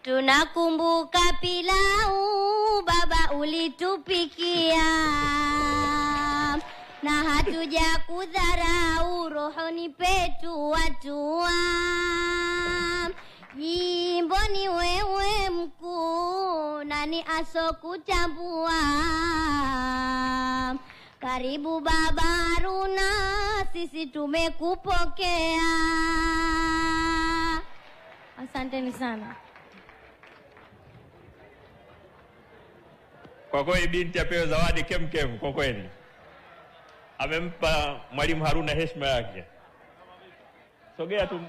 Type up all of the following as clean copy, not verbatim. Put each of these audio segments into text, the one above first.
Tunakumbuka pilau baba ulitupikia, na hatuja kudharau rohoni petu watua. Jimboni wewe mkuu, nani asokutambua? Karibu baba Haruna, sisi tumekupokea. Asanteni sana. Kwa kweli binti apewe zawadi kemkem. Kwa kweli amempa mwalimu Haruna heshima yake. Sogea tu.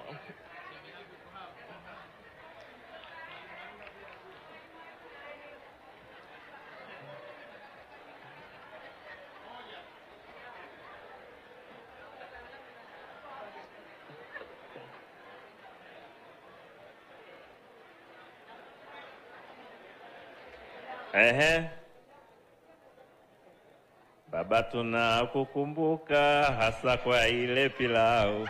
Baba tunakukumbuka hasa kwa ile pilau.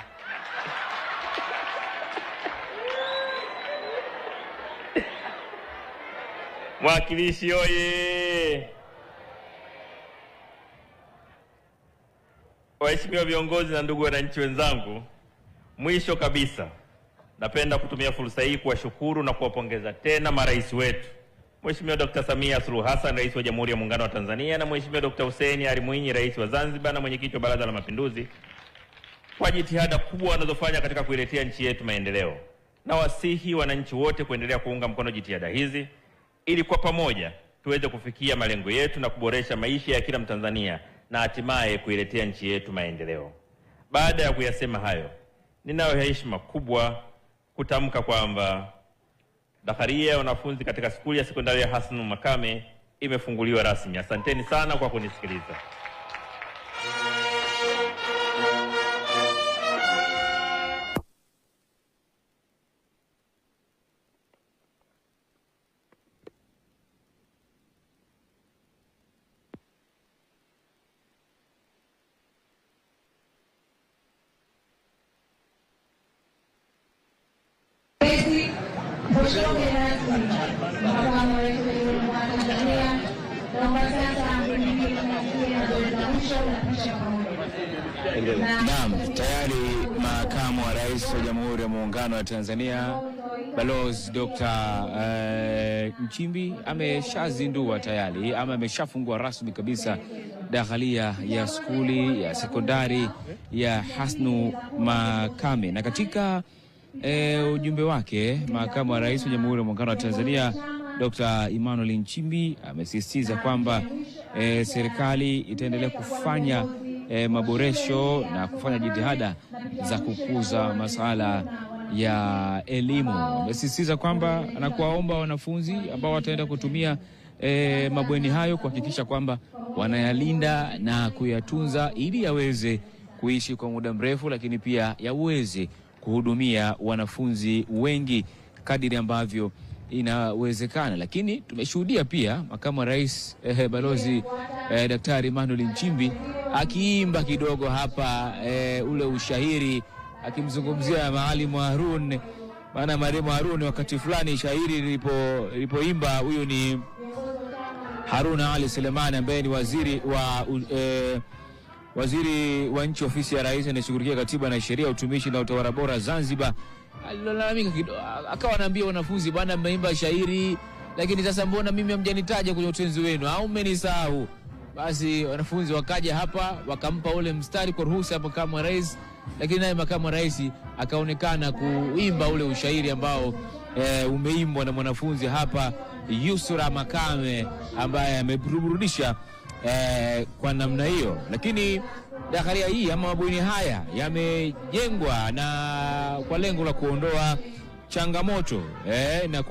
Mwakilishi oye! Waheshimiwa viongozi na ndugu wananchi wenzangu, mwisho kabisa napenda kutumia fursa hii kuwashukuru na kuwapongeza tena marais wetu, Mheshimiwa Dr. Samia Suluhu Hassan, Rais wa Jamhuri ya Muungano wa Tanzania, na Mheshimiwa Dr. Hussein Ali Mwinyi, Rais wa Zanzibar na Mwenyekiti wa Baraza la Mapinduzi, kwa jitihada kubwa wanazofanya katika kuiletea nchi yetu maendeleo. Na wasihi wananchi wote kuendelea kuunga mkono jitihada hizi ili kwa pamoja tuweze kufikia malengo yetu na kuboresha maisha ya kila Mtanzania na hatimaye kuiletea nchi yetu maendeleo. Baada ya kuyasema hayo, ninayo heshima kubwa kutamka kwamba dakharia ya wanafunzi katika skuli ya sekondari ya Hasnu Makame imefunguliwa rasmi. Asanteni sana kwa kunisikiliza. Naam, tayari makamu wa rais wa Jamhuri ya Muungano wa Tanzania Balozi Dr. Nchimbi ameshazindua tayari ama ameshafungua rasmi kabisa dakhalia ya skuli ya sekondari ya Hasnu Makame. Na katika ujumbe wake, makamu wa rais wa Jamhuri ya Muungano wa Tanzania Dr. Emmanuel Nchimbi amesisitiza kwamba serikali itaendelea kufanya maboresho na kufanya jitihada za kukuza masuala ya elimu. Amesisitiza kwamba anakuwaomba wanafunzi ambao wataenda kutumia mabweni hayo kuhakikisha kwamba wanayalinda na kuyatunza ili yaweze kuishi kwa muda mrefu, lakini pia yaweze kuhudumia wanafunzi wengi kadiri ambavyo inawezekana. Lakini tumeshuhudia pia makamu wa rais Balozi Daktari Emmanuel Nchimbi akiimba kidogo hapa ule ushahiri akimzungumzia Mwalimu Harun. Maana Mwalimu Harun wakati fulani shahiri lilipoimba, huyu ni Harun Ali Selemani ambaye ni waziri wa nchi ofisi ya rais anayeshughulikia katiba na sheria, utumishi na utawala bora Zanzibar. Alilalamika kidogo, akawa anaambia wanafunzi, bwana mmeimba shairi lakini sasa mbona mimi hamjanitaja kwenye utenzi wenu au mmenisahau? Basi wanafunzi wakaja hapa wakampa ule mstari kwa ruhusa hapo kama rais, lakini naye makamu wa rais akaonekana kuimba ule ushairi ambao umeimbwa na mwanafunzi hapa Yusra Makame ambaye ameburudisha kwa namna hiyo. Lakini dakharia hii ama mabweni haya yamejengwa na kwa lengo la kuondoa changamoto na